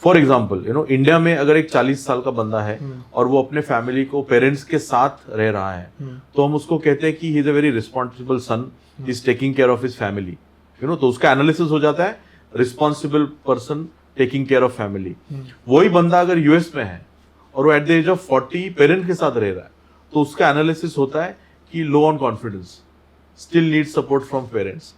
For example, you know, India में अगर एक 40 साल का बंदा है और वो अपने फैमिली को, पेरेंट्स के साथ रह रहा है, तो हम उसको कहते हैं कि he is a very responsible son, he is taking care of his family. You know, तो उसका एनालिसिस हो जाता है responsible person taking care of family. वही बंदा अगर यूएस में है और वो at the age of 40 parent के साथ रह रहा है, तो उसका एनालिसिस होता है कि लो on confidence, still need support from parents,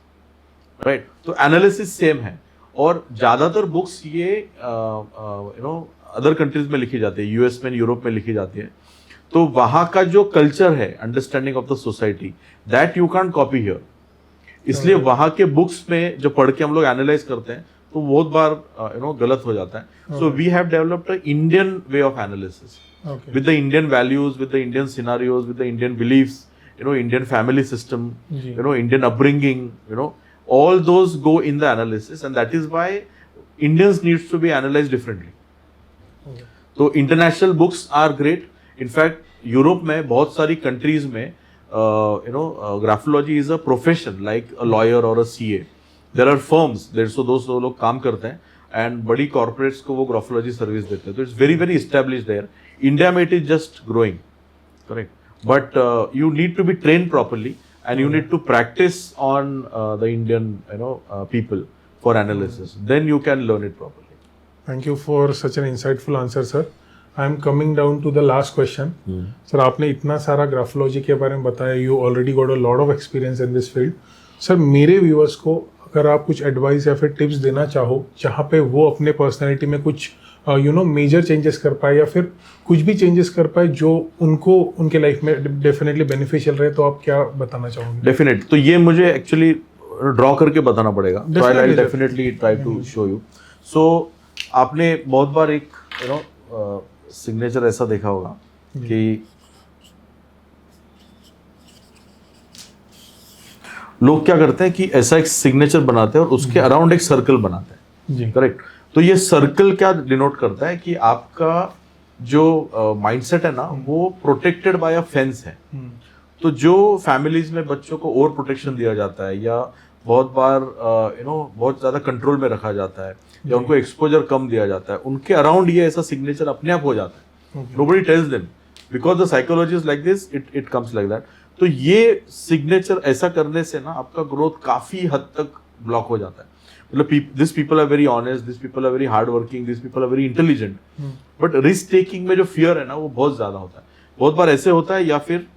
right? तो एनालिसिस सेम है। और ज्यादातर बुक्स ये यू नो अदर कंट्रीज में लिखी जाती है, यूएस में, यूरोप में लिखी जाती है। तो वहां का जो कल्चर है, understanding of the society, that you can copy here. इसलिए वहां के बुक्स में जो पढ़ के हम लोग एनालाइज करते हैं तो बहुत बार यू नो गलत हो जाता है। So we have developed a Indian way of analysis with the Indian values, with the Indian scenarios, with the Indian beliefs, you know, Indian family system, you know, Indian upbringing, you know, all those go in the analysis, and that is why Indians needs to be analyzed differently. So international books are great. In fact, Europe में बहुत सारी countries में you know graphology is a profession like a lawyer or a CA. There are firms, 150-200 लोग काम करते हैं, and बड़ी corporates को वो graphology service देते हैं. तो it's very very established there. India में it is just growing, correct? But you need to be trained properly, and you need to practice on the Indian, you know, people for analysis. Then you can learn it properly. Thank you for such an insightful answer, sir. I am coming down to the last question. Sir, आपने इतना सारा graphology के बारे में बताया. You already got a lot of experience in this field. Sir, मेरे viewers को अगर आप कुछ एडवाइस या फिर टिप्स देना चाहो जहाँ पे वो अपने पर्सनैलिटी में कुछ यू नो मेजर चेंजेस कर पाए या फिर कुछ भी चेंजेस कर पाए जो उनको उनके लाइफ में डेफिनेटली बेनिफिशियल रहे, तो आप क्या बताना चाहोगे? डेफिनेट, तो ये मुझे एक्चुअली ड्रॉ करके बताना पड़ेगा. तो I will definitely try to show you. So आपने बहुत बार एक यू नो सिग्नेचर ऐसा देखा होगा कि लोग क्या करते हैं कि ऐसा एक सिग्नेचर बनाते हैं और उसके अराउंड एक सर्कल बनाते हैं. जी, करेक्ट. तो ये सर्कल क्या डिनोट करता है कि आपका जो माइंडसेट है ना वो प्रोटेक्टेड बाय अ फेंस है। तो जो फैमिलीज में बच्चों को ओवर प्रोटेक्शन दिया जाता है या बहुत बार बहुत ज्यादा कंट्रोल में रखा जाता है या उनको एक्सपोजर कम दिया जाता है, उनके अराउंड ये ऐसा सिग्नेचर अपने आप हो जाता है। Nobody tells them because the psychology is like this, it comes like that. तो ये सिग्नेचर ऐसा करने से ना आपका ग्रोथ काफी हद तक ब्लॉक हो जाता है। मतलब this people are very honest, this people are very hard working, this people are very intelligent, but risk taking में जो फियर है ना वो बहुत ज्यादा होता है। बहुत बार ऐसे होता है या फिर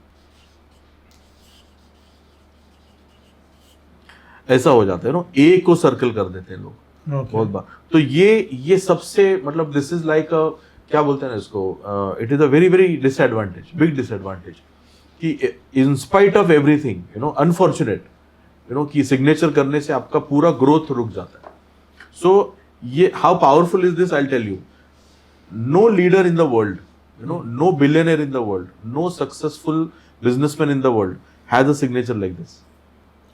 ऐसा हो जाता है ना, ए को सर्कल कर देते हैं लोग बहुत बार। तो ये सबसे मतलब दिस इज लाइक क्या बोलते हैं ना इसको, it is a very very disadvantage, big disadvantage कि in spite of everything unfortunate कि सिग्नेचर करने से आपका पूरा ग्रोथ रुक जाता है। सो ये how powerful is this, I tell you, no leader in the world, no billionaire in the world, no successful businessman in the world has a signature like this.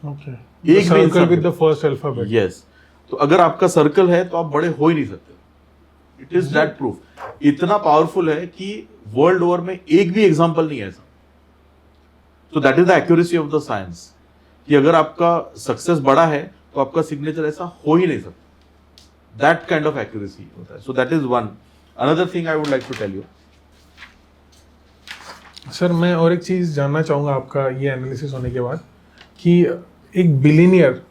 Okay. एक circle with the first alphabet. Yes, तो अगर आपका circle है तो आप बड़े हो ही नहीं सकते। It is that proof. इतना पावरफुल है कि वर्ल्ड ओवर में एक भी एग्जांपल नहीं है ऐसा। तो that is the accuracy of the science कि अगर आपका सक्सेस बड़ा है तो आपका सिग्नेचर ऐसा हो ही नहीं सकता। दैट काइंड ऑफ एक्यूरेसी होता है। So that is one. Another thing I would like to tell you sir, मैं और एक चीज़ जानना चाहूँगा आपका ये एनालिसिस होने के बाद कि एक बिलियनियर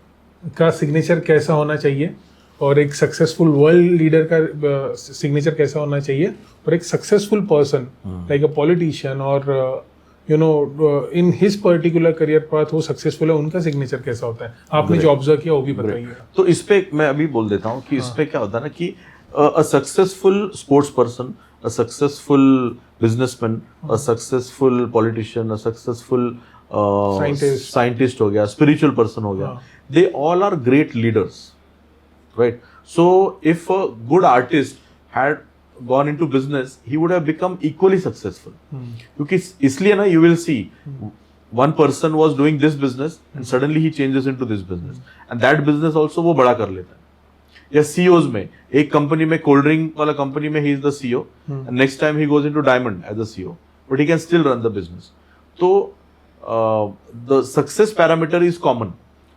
का सिग्नेचर कैसा होना चाहिए और एक सक्सेसफुल वर्ल्ड लीडर का सिग्नेचर कैसा होना चाहिए और एक successful person like a politician और in his particular career path वो सक्सेसफुल है, उनका सिग्नेचर कैसा होता है? आपने जो ऑब्जर्व किया वो भी बताइए। तो इस पे मैं अभी बोल देता हूँ कि इस पे क्या होता है ना कि a successful sports person, a successful businessman, a successful politician, a successful scientist हो गया, spiritual person हो गया, they all are great leaders, right? So if a good artist had gone into business, he would have become equally successful. क्योंकि इसलिए ना you will see one person was doing this business and suddenly he changes into this business and that business also वो बड़ा कर लेता है। या CEOs में, एक कंपनी में, कोल्ड ड्रिंक वाला कंपनी में ही is the CEO, next time he goes into diamond as a CEO, but he can still run the business. तो the success parameter is common.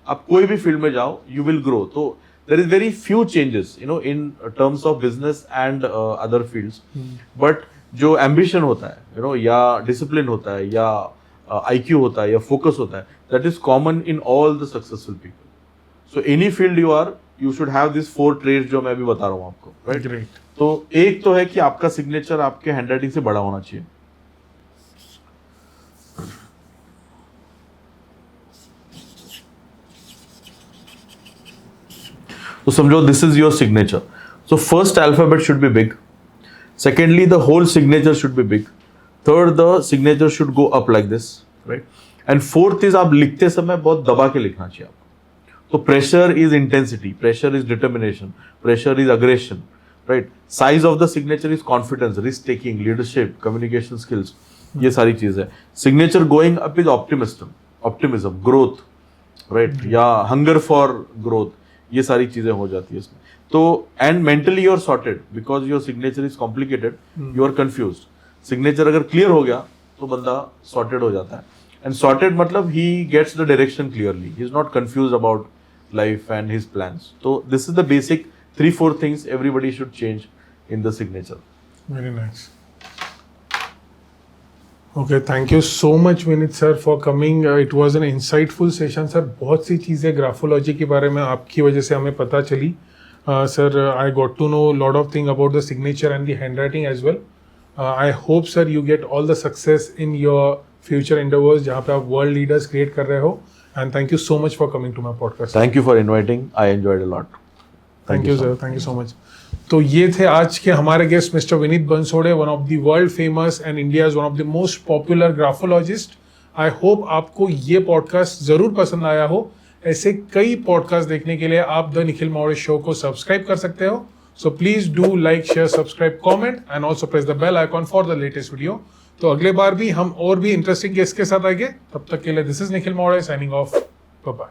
आप कोई भी फील्ड में जाओ, यू विल ग्रो। तो there is very few changes in terms of business and other fields, but जो ambition होता है या डिसिप्लिन होता है या आईक्यू होता है या फोकस होता है, that is common in all the successful people. So any field you are, you should have this 4 trades जो मैं अभी बता रहा हूँ आपको, राइट? ग्रेट। तो एक तो है कि आपका सिग्नेचर आपके हैंडराइटिंग से बड़ा होना चाहिए। तो समझो this is your signature. So first alphabet should be big, secondly the whole signature should be big, third the signature should go up like this, right? And fourth is आप लिखते समय बहुत दबा के लिखना चाहिए आपको। तो pressure is intensity, pressure is determination, pressure is aggression, right? Size of the signature is confidence, risk taking, leadership, communication skills, ये सारी चीजें। Signature going up is optimism, growth, right? या हंगर फॉर ग्रोथ, ये सारी चीजें हो जाती है इसमें। तो and mentally you are sorted because your signature is complicated, you are confused. Signature अगर क्लियर हो गया तो बंदा सॉर्टेड हो जाता है। एंड सॉर्टेड मतलब he gets the direction clearly, he is not confused about life and his plans. So this is the basic 3-4 things everybody should change in the signature. Very nice. Okay, thank you so much Vinit sir for coming. It was an insightful session sir. बहुत सी चीज़ें graphology के बारे में आपकी वजह से हमें पता चली। Sir, I got to know a lot of things about the signature and the handwriting as well. I hope sir you get all the success in your future endeavors जहाँ पे आप world leaders create कर रहे हो. And thank you so much for coming to my podcast. Thank you for inviting. I enjoyed a lot. Thank you sir. Thank you so much. तो ये थे आज के हमारे guest mister Vineet Bansode, one of the world famous and India one of the most popular graphologist. I hope आपको ये podcast जरूर पसंद आया हो। ऐसे कई पॉडकास्ट देखने के लिए आप द निखिल मौर्य शो को सब्सक्राइब कर सकते हो। So please do like, share, subscribe, comment and also press the bell icon for the latest video. तो अगले बार भी हम और भी इंटरेस्टिंग गेस्ट के साथ आएंगे। तब तक के लिए this is Nikhil Maurya signing off. Bye bye.